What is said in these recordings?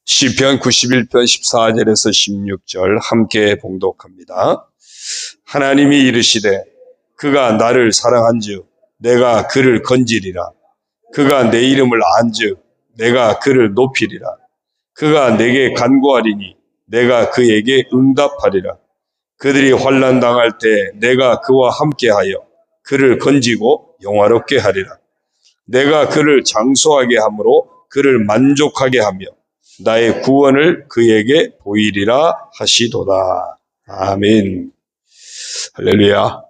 시편 91편 14절에서 16절 함께 봉독합니다. 하나님이 이르시되 그가 나를 사랑한즉 내가 그를 건지리라. 그가 내 이름을 안즉 내가 그를 높이리라. 그가 내게 간구하리니 내가 그에게 응답하리라. 그들이 환난 당할 때 내가 그와 함께하여 그를 건지고 영화롭게 하리라. 내가 그를 장수하게 함으로 그를 만족하게 하며 나의 구원을 그에게 보이리라 하시도다. 아멘. 할렐루야.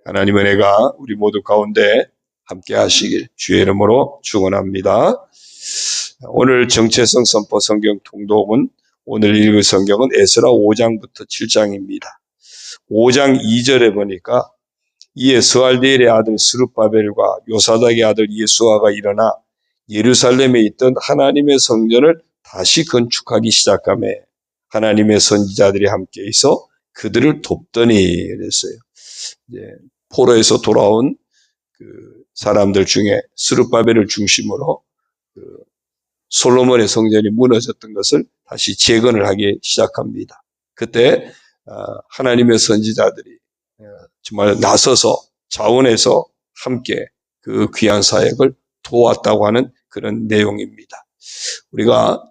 하나님의 은혜가 우리 모두 가운데 함께 하시길 주의 이름으로 축원합니다. 오늘 정체성 선포 성경 통독은 오늘 읽을 성경은 에스라 5장부터 7장입니다. 5장 2절에 보니까 이에 스알디엘의 아들 스룹바벨과 요사닥의 아들 예수아가 일어나 예루살렘에 있던 하나님의 성전을 다시 건축하기 시작하며 하나님의 선지자들이 함께 있어 그들을 돕더니 그랬어요. 포로에서 돌아온 그 사람들 중에 스룹바벨을 중심으로 솔로몬의 성전이 무너졌던 것을 다시 재건을 하기 시작합니다. 그때 하나님의 선지자들이 정말 나서서 자원해서 함께 그 귀한 사역을 도왔다고 하는 그런 내용입니다. 우리가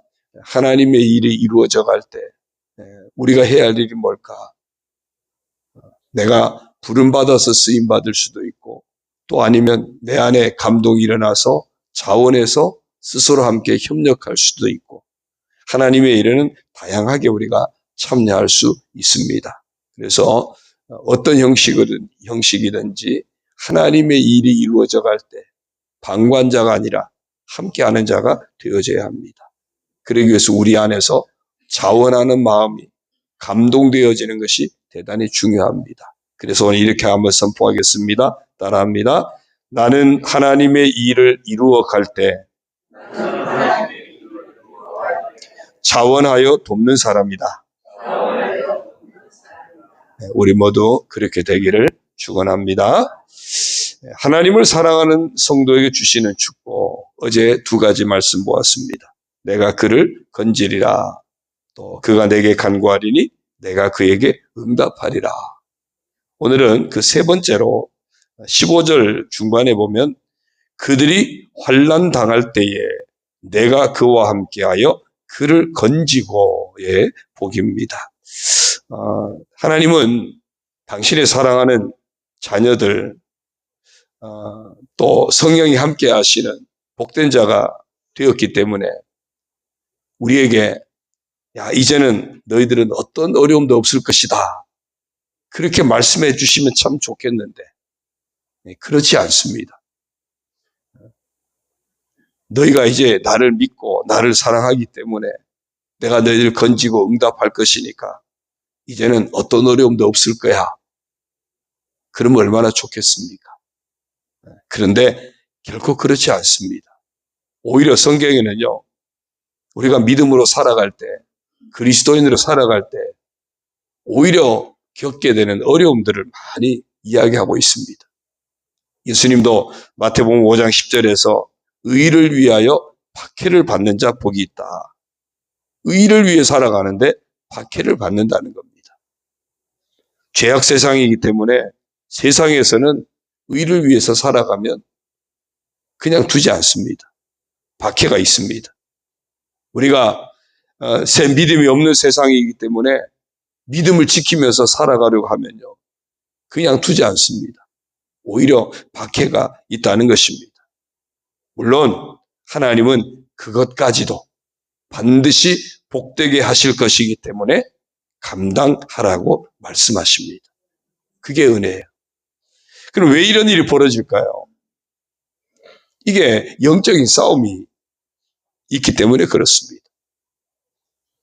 하나님의 일이 이루어져 갈 때 우리가 해야 할 일이 뭘까? 내가 부름받아서 쓰임받을 수도 있고 또 아니면 내 안에 감동이 일어나서 자원해서 스스로 함께 협력할 수도 있고 하나님의 일에는 다양하게 우리가 참여할 수 있습니다. 그래서 어떤 형식이든지 하나님의 일이 이루어져 갈 때 방관자가 아니라 함께하는 자가 되어져야 합니다. 그러기 위해서 우리 안에서 자원하는 마음이 감동되어지는 것이 대단히 중요합니다. 그래서 오늘 이렇게 한번 선포하겠습니다. 따라합니다. 나는 하나님의 일을 이루어 갈 때 자원하여 돕는 사람이다. 우리 모두 그렇게 되기를 축원합니다. 하나님을 사랑하는 성도에게 주시는 축복, 어제 두 가지 말씀 보았습니다. 내가 그를 건지리라. 또 그가 내게 간구하리니 내가 그에게 응답하리라. 오늘은 그 세 번째로 15절 중반에 보면 그들이 환난 당할 때에 내가 그와 함께하여 그를 건지고의 복입니다. 하나님은 당신의 사랑하는 자녀들 또 성령이 함께 하시는 복된 자가 되었기 때문에 우리에게 이제는 너희들은 어떤 어려움도 없을 것이다. 그렇게 말씀해 주시면 참 좋겠는데 그렇지 않습니다. 너희가 이제 나를 믿고 나를 사랑하기 때문에 내가 너희를 건지고 응답할 것이니까 이제는 어떤 어려움도 없을 거야. 그러면 얼마나 좋겠습니까? 그런데 결코 그렇지 않습니다. 오히려 성경에는요, 우리가 믿음으로 살아갈 때, 그리스도인으로 살아갈 때 오히려 겪게 되는 어려움들을 많이 이야기하고 있습니다. 예수님도 마태복음 5장 10절에서 의를 위하여 박해를 받는 자 복이 있다. 의를 위해 살아가는데 박해를 받는다는 겁니다. 죄악 세상이기 때문에 세상에서는 의를 위해서 살아가면 그냥 두지 않습니다. 박해가 있습니다. 우리가 새 믿음이 없는 세상이기 때문에 믿음을 지키면서 살아가려고 하면요, 그냥 두지 않습니다. 오히려 박해가 있다는 것입니다. 물론 하나님은 그것까지도 반드시 복되게 하실 것이기 때문에 감당하라고 말씀하십니다. 그게 은혜예요. 그럼 왜 이런 일이 벌어질까요? 이게 영적인 싸움이 있기 때문에 그렇습니다.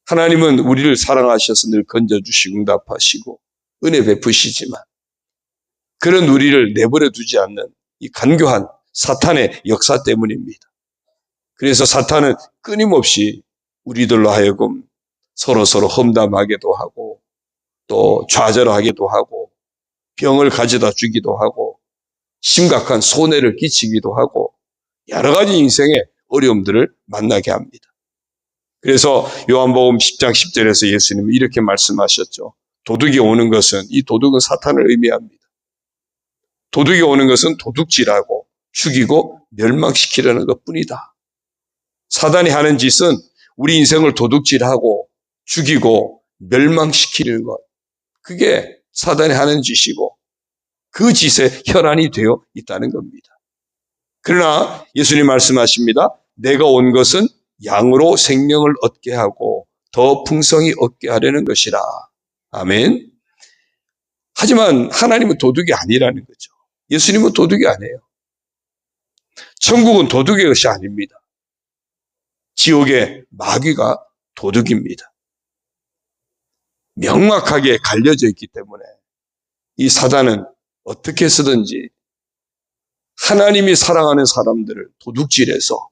하나님은 우리를 사랑하셔서 늘 건져주시고 응답하시고 은혜 베푸시지만 그런 우리를 내버려 두지 않는 이 간교한 사탄의 역사 때문입니다. 그래서 사탄은 끊임없이 우리들로 하여금 서로 험담하게도 하고 또 좌절하게도 하고 병을 가져다 주기도 하고 심각한 손해를 끼치기도 하고 여러 가지 인생의 어려움들을 만나게 합니다. 그래서 요한복음 10장 10절에서 예수님은 이렇게 말씀하셨죠. 도둑이 오는 것은, 이 도둑은 사탄을 의미합니다. 도둑이 오는 것은 도둑질하고 죽이고 멸망시키려는 것뿐이다. 사단이 하는 짓은 우리 인생을 도둑질하고 죽이고 멸망시키는 것. 그게 사단이 하는 짓이고 그 짓에 혈안이 되어 있다는 겁니다. 그러나 예수님 말씀하십니다. 내가 온 것은 양으로 생명을 얻게 하고 더 풍성히 얻게 하려는 것이라. 아멘. 하지만 하나님은 도둑이 아니라는 거죠. 예수님은 도둑이 아니에요. 천국은 도둑의 것이 아닙니다. 지옥의 마귀가 도둑입니다. 명확하게 갈려져 있기 때문에 이 사단은 어떻게 해서든지 하나님이 사랑하는 사람들을 도둑질해서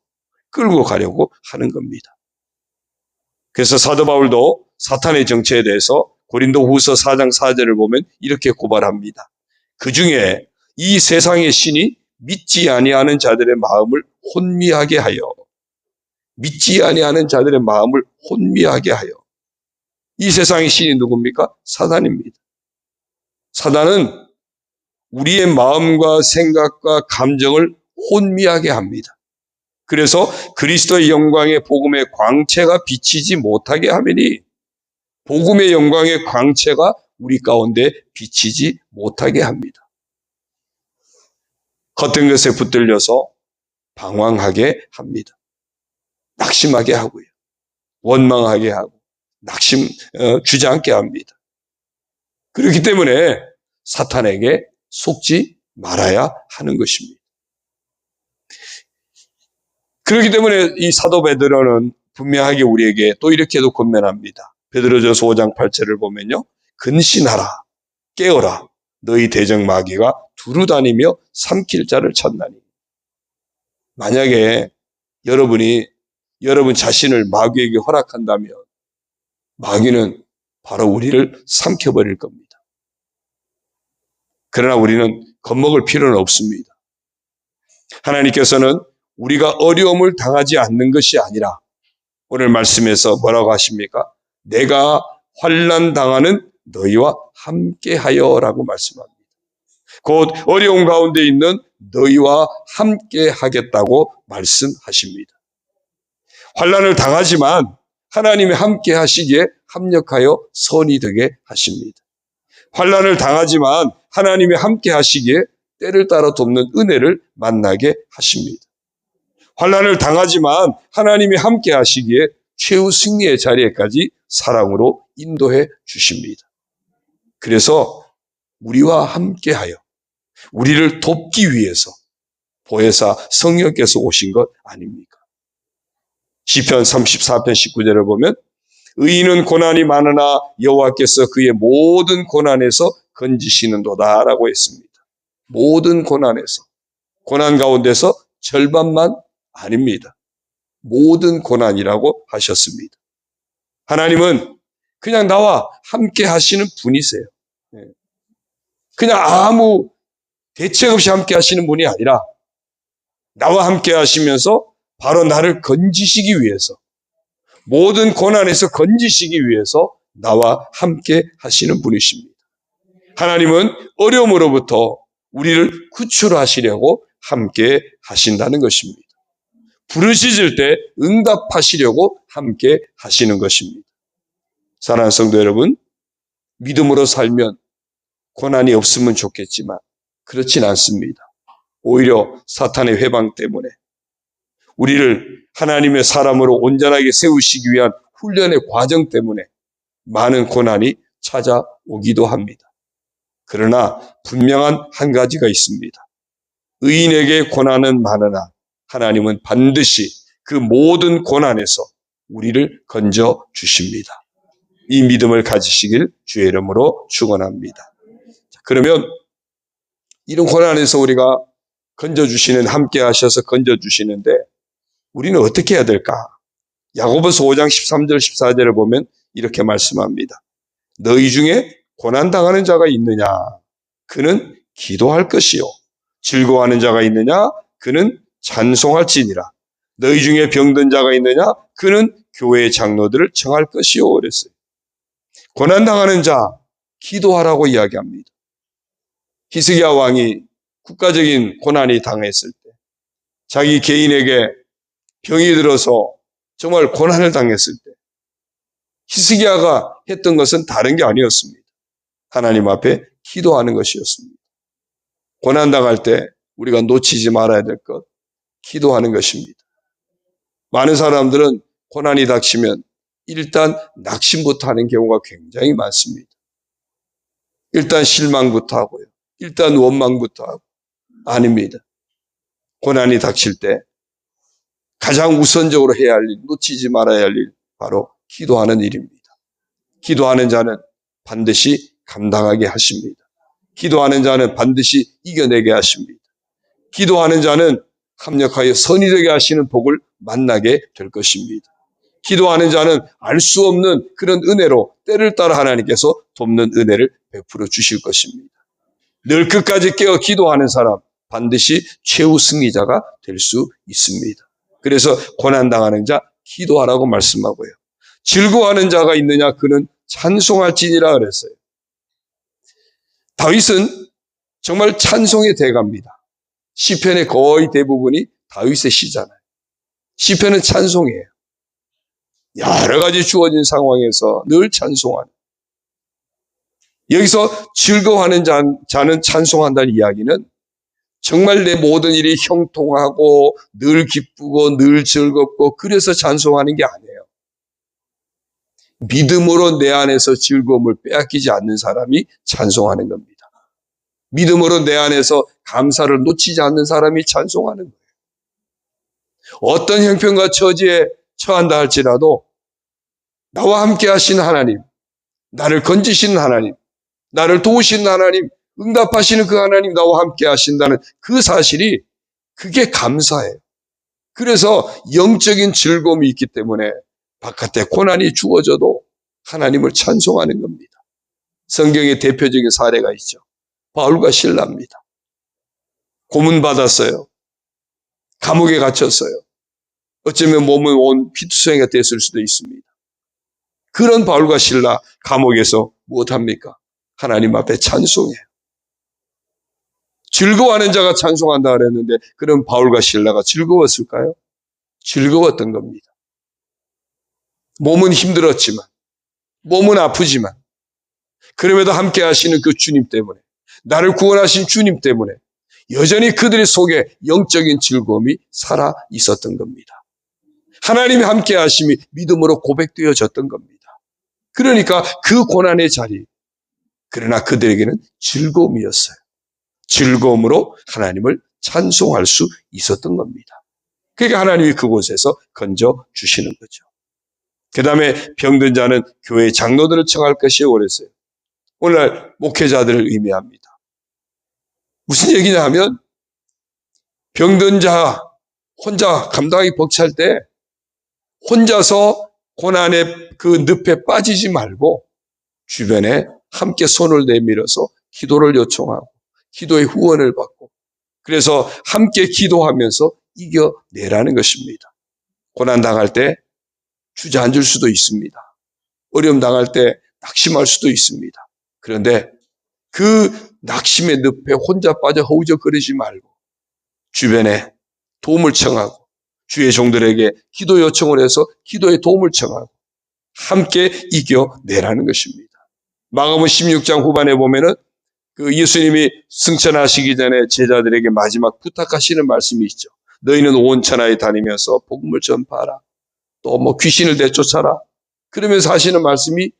끌고 가려고 하는 겁니다. 그래서 사도 바울도 사탄의 정체에 대해서 고린도후서 4장 4절을 보면 이렇게 고발합니다. 그 중에 이 세상의 신이 믿지 아니하는 자들의 마음을 혼미하게 하여, 믿지 아니하는 자들의 마음을 혼미하게 하여. 이 세상의 신이 누굽니까? 사단입니다. 사단은 우리의 마음과 생각과 감정을 혼미하게 합니다. 그래서 그리스도의 영광의 복음의 광채가 비치지 못하게 하매니, 복음의 영광의 광채가 우리 가운데 비치지 못하게 합니다. 겉은 것에 붙들려서 방황하게 합니다. 낙심하게 하고요. 원망하게 하고 주저앉게 합니다. 그렇기 때문에 사탄에게 속지 말아야 하는 것입니다. 그렇기 때문에 이 사도 베드로는 분명하게 우리에게 또 이렇게도 권면합니다. 베드로전서 5장 8절을 보면요. 근신하라, 깨어라, 너희 대적 마귀가 두루다니며 삼킬 자를 찾나니. 만약에 여러분 자신을 마귀에게 허락한다면 마귀는 바로 우리를 삼켜버릴 겁니다. 그러나 우리는 겁먹을 필요는 없습니다. 하나님께서는 우리가 어려움을 당하지 않는 것이 아니라 오늘 말씀에서 뭐라고 하십니까? 내가 환난 당하는 너희와 함께하여 라고 말씀합니다. 곧 어려움 가운데 있는 너희와 함께 하겠다고 말씀하십니다. 환난을 당하지만 하나님이 함께 하시기에 합력하여 선이 되게 하십니다. 환난을 당하지만 하나님이 함께 하시기에 때를 따라 돕는 은혜를 만나게 하십니다. 환난을 당하지만 하나님이 함께 하시기에 최후 승리의 자리에까지 사랑으로 인도해 주십니다. 그래서 우리와 함께하여 우리를 돕기 위해서 보혜사 성령께서 오신 것 아닙니까? 시편 34편 19절을 보면 의인은 고난이 많으나 여호와께서 그의 모든 고난에서 건지시는도다 라고 했습니다. 모든 고난에서, 고난 가운데서 절반만 아닙니다. 모든 고난이라고 하셨습니다. 하나님은 그냥 나와 함께 하시는 분이세요. 그냥 아무 대책 없이 함께 하시는 분이 아니라 나와 함께 하시면서 바로 나를 건지시기 위해서, 모든 고난에서 건지시기 위해서 나와 함께 하시는 분이십니다. 하나님은 어려움으로부터 우리를 구출하시려고 함께 하신다는 것입니다. 부르짖을 때 응답하시려고 함께 하시는 것입니다. 사랑하는 성도 여러분, 믿음으로 살면 고난이 없으면 좋겠지만 그렇진 않습니다. 오히려 사탄의 회방 때문에 우리를 하나님의 사람으로 온전하게 세우시기 위한 훈련의 과정 때문에 많은 고난이 찾아오기도 합니다. 그러나 분명한 한 가지가 있습니다. 의인에게 고난은 많으나 하나님은 반드시 그 모든 고난에서 우리를 건져 주십니다. 이 믿음을 가지시길 주의 이름으로 축원합니다. 그러면 이런 고난에서 우리가 건져주시는, 함께 하셔서 건져주시는데 우리는 어떻게 해야 될까? 야고보서 5장 13절 14절을 보면 이렇게 말씀합니다. 너희 중에 고난당하는 자가 있느냐? 그는 기도할 것이요. 즐거워하는 자가 있느냐? 그는 찬송할지니라. 너희 중에 병든 자가 있느냐? 그는 교회 장로들을 청할 것이요 그랬어요. 고난당하는 자 기도하라고 이야기합니다. 히스기야 왕이 국가적인 고난이 당했을 때, 자기 개인에게 병이 들어서 정말 고난을 당했을 때 히스기야가 했던 것은 다른 게 아니었습니다. 하나님 앞에 기도하는 것이었습니다. 고난당할 때 우리가 놓치지 말아야 될 것, 기도하는 것입니다. 많은 사람들은 고난이 닥치면 일단 낙심부터 하는 경우가 굉장히 많습니다. 일단 실망부터 하고요. 일단 원망부터 하고. 아닙니다. 고난이 닥칠 때 가장 우선적으로 해야 할 일, 놓치지 말아야 할 일, 바로 기도하는 일입니다. 기도하는 자는 반드시 감당하게 하십니다. 기도하는 자는 반드시 이겨내게 하십니다. 기도하는 자는 합력하여 선이 되게 하시는 복을 만나게 될 것입니다. 기도하는 자는 알 수 없는 그런 은혜로 때를 따라 하나님께서 돕는 은혜를 베풀어 주실 것입니다. 늘 끝까지 깨어 기도하는 사람 반드시 최후 승리자가 될 수 있습니다. 그래서 고난당하는 자 기도하라고 말씀하고요. 즐거워하는 자가 있느냐 그는 찬송할지니라 그랬어요. 다윗은 정말 찬송의 대가입니다. 시편의 거의 대부분이 다윗의 시잖아요. 시편은 찬송이에요. 여러 가지 주어진 상황에서 늘 찬송하는. 여기서 즐거워하는 자는 찬송한다는 이야기는 정말 내 모든 일이 형통하고 늘 기쁘고 늘 즐겁고 그래서 찬송하는 게 아니에요. 믿음으로 내 안에서 즐거움을 빼앗기지 않는 사람이 찬송하는 겁니다. 믿음으로 내 안에서 감사를 놓치지 않는 사람이 찬송하는 거예요. 어떤 형편과 처지에 처한다 할지라도 나와 함께 하신 하나님, 나를 건지시는 하나님, 나를 도우시는 하나님, 응답하시는 그 하나님 나와 함께 하신다는 그 사실이 그게 감사해요. 그래서 영적인 즐거움이 있기 때문에 바깥에 고난이 주어져도 하나님을 찬송하는 겁니다. 성경의 대표적인 사례가 있죠. 바울과 실라입니다. 고문받았어요. 감옥에 갇혔어요. 어쩌면 몸은 온 피투성이가 됐을 수도 있습니다. 그런 바울과 실라 감옥에서 무엇합니까? 하나님 앞에 찬송해요. 즐거워하는 자가 찬송한다 그랬는데 그런 바울과 실라가 즐거웠을까요? 즐거웠던 겁니다. 몸은 힘들었지만, 몸은 아프지만 그럼에도 함께 하시는 그 주님 때문에, 나를 구원하신 주님 때문에 여전히 그들의 속에 영적인 즐거움이 살아 있었던 겁니다. 하나님이 함께 하심이 믿음으로 고백되어졌던 겁니다. 그러니까 그 고난의 자리, 그러나 그들에게는 즐거움이었어요. 즐거움으로 하나님을 찬송할 수 있었던 겁니다. 그러니까 하나님이 그곳에서 건져주시는 거죠. 그 다음에 병든 자는 교회 장로들을 청할 것이 오랬어요. 오늘날 목회자들을 의미합니다. 무슨 얘기냐 하면 병든 자 혼자 감당하기 벅찰 때 혼자서 고난의 그 늪에 빠지지 말고 주변에 함께 손을 내밀어서 기도를 요청하고 기도의 후원을 받고 그래서 함께 기도하면서 이겨내라는 것입니다. 고난 당할 때 주저앉을 수도 있습니다. 어려움 당할 때 낙심할 수도 있습니다. 그런데 그 낙심의 늪에 혼자 빠져 허우적거리지 말고 주변에 도움을 청하고 주의 종들에게 기도 요청을 해서 기도의 도움을 청하고 함께 이겨내라는 것입니다. 마가복음 16장 후반에 보면은 그 예수님이 승천하시기 전에 제자들에게 마지막 부탁하시는 말씀이 있죠. 너희는 온 천하에 다니면서 복음을 전파하라. 또 뭐 귀신을 내쫓아라. 그러면서 하시는 말씀이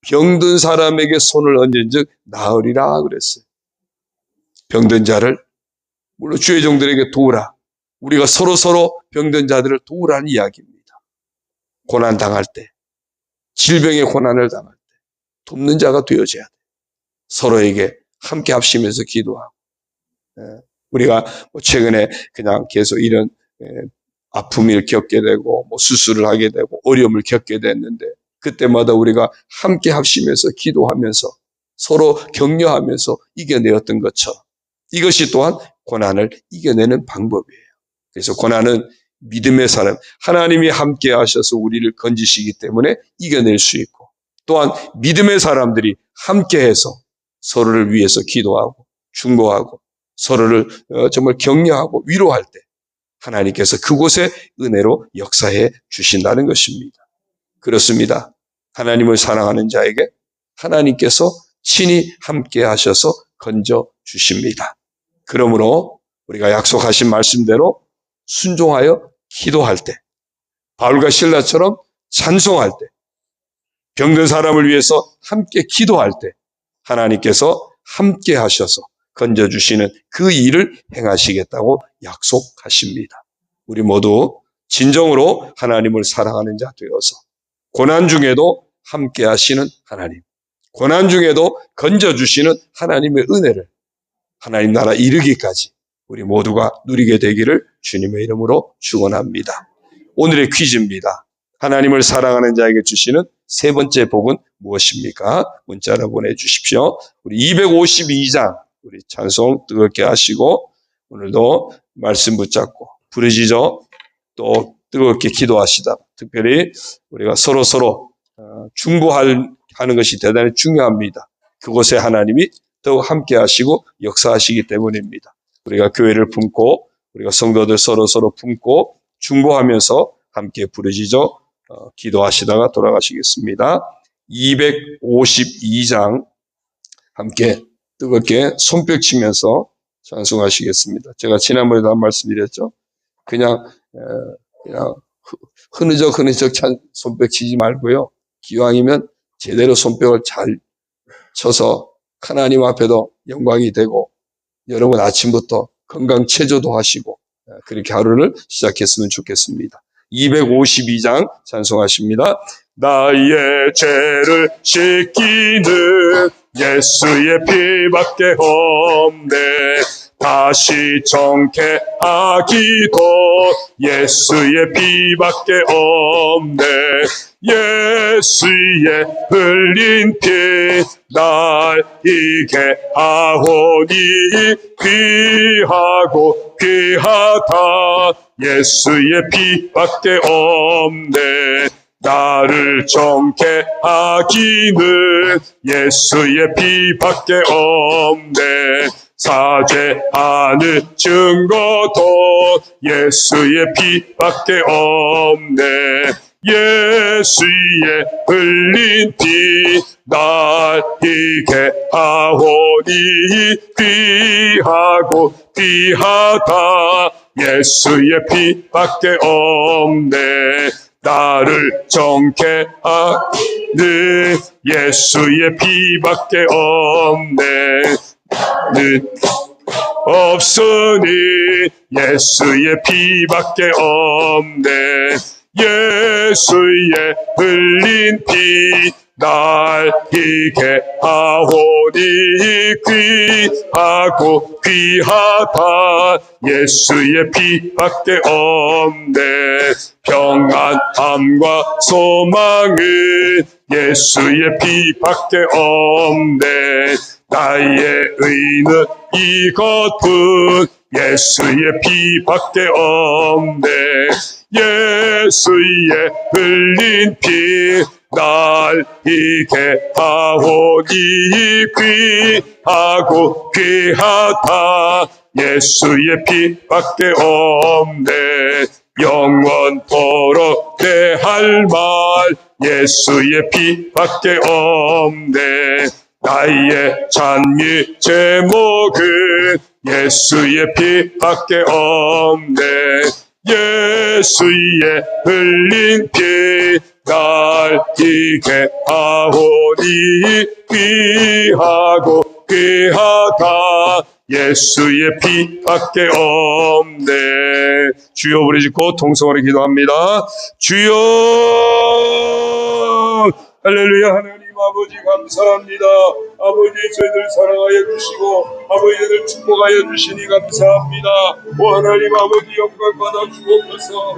병든 사람에게 손을 얹은 즉 나으리라 그랬어요. 병든 자를 물론 주의 종들에게 도우라. 우리가 서로 병든 자들을 도우라는 이야기입니다. 고난 당할 때, 질병의 고난을 당할 때 돕는 자가 되어져야 돼. 서로에게 함께 합심해서 기도하고. 우리가 최근에 그냥 계속 이런 아픔을 겪게 되고 수술을 하게 되고 어려움을 겪게 됐는데 그때마다 우리가 함께 합심해서 기도하면서 서로 격려하면서 이겨내었던 것처럼 이것이 또한 고난을 이겨내는 방법이에요. 그래서 고난은 믿음의 사람, 하나님이 함께 하셔서 우리를 건지시기 때문에 이겨낼 수 있고, 또한 믿음의 사람들이 함께해서 서로를 위해서 기도하고 중보하고 서로를 정말 격려하고 위로할 때 하나님께서 그곳에 은혜로 역사해 주신다는 것입니다. 그렇습니다. 하나님을 사랑하는 자에게 하나님께서 친히 함께 하셔서 건져 주십니다. 그러므로 우리가 약속하신 말씀대로 순종하여 기도할 때, 바울과 실라처럼 찬송할 때, 병든 사람을 위해서 함께 기도할 때 하나님께서 함께 하셔서 건져주시는 그 일을 행하시겠다고 약속하십니다. 우리 모두 진정으로 하나님을 사랑하는 자 되어서 고난 중에도 함께 하시는 하나님, 고난 중에도 건져주시는 하나님의 은혜를 하나님 나라 이르기까지 우리 모두가 누리게 되기를 주님의 이름으로 축원합니다. 오늘의 퀴즈입니다. 하나님을 사랑하는 자에게 주시는 세 번째 복은 무엇입니까? 문자로 보내주십시오. 우리 252장 우리 찬송 뜨겁게 하시고 오늘도 말씀 붙잡고 부르짖어 또 뜨겁게 기도하시다. 특별히 우리가 서로 중보하는 것이 대단히 중요합니다. 그곳에 하나님이 더욱 함께 하시고 역사하시기 때문입니다. 우리가 교회를 품고 우리가 성도들 서로 품고 중보하면서 함께 부르짖어 기도하시다가 돌아가시겠습니다. 252장 함께 뜨겁게 손뼉 치면서 찬송하시겠습니다. 제가 지난번에도 한 말씀드렸죠. 그냥 흐느적 손뼉 치지 말고요. 기왕이면 제대로 손뼉을 잘 쳐서 하나님 앞에도 영광이 되고 여러분 아침부터 건강 체조도 하시고 그렇게 하루를 시작했으면 좋겠습니다. 252장 찬송하십니다. 나의 죄를 씻기는 예수의 피밖에 없네. 다시 정케 하기도 예수의 피밖에 없네. 예수의 흘린 피 날 이게 하오니 귀하고 귀하다. 예수의 피밖에 없네. 나를 정케 하기는 예수의 피밖에 없네. 사죄하는 증거도 예수의 피밖에 없네. 예수의 흘린 피 날 이게 하오니 귀하고 귀하다. 예수의 피밖에 없네. 나를 정케 하는 예수의 피밖에 없네. 없으니 예수의 피밖에 없네. 예수의 흘린 피 날 이게 하오니 귀하고 귀하다. 예수의 피밖에 없네. 평안함과 소망은 예수의 피밖에 없네. 나의 의는 이것은 예수의 피밖에 없네. 예수의 흘린 피 날 이게 하오니 귀하고 귀하다. 예수의 피밖에 없네. 영원토록 내 할 말 예수의 피밖에 없네. 나의 찬미 제목은 예수의 피밖에 없네. 예수의 흘린 피 날 이게 하오니 귀하고 귀하다. 예수의 피밖에 없네. 주여 부르짖고 통성으로 기도합니다. 주여 할렐루야. 하나님 아버지 감사합니다. 아버지 저희들 사랑하여 주시고 아버지 저희들 축복하여 주시니 감사합니다. 오 하나님 아버지 영광 받아 주옵소서.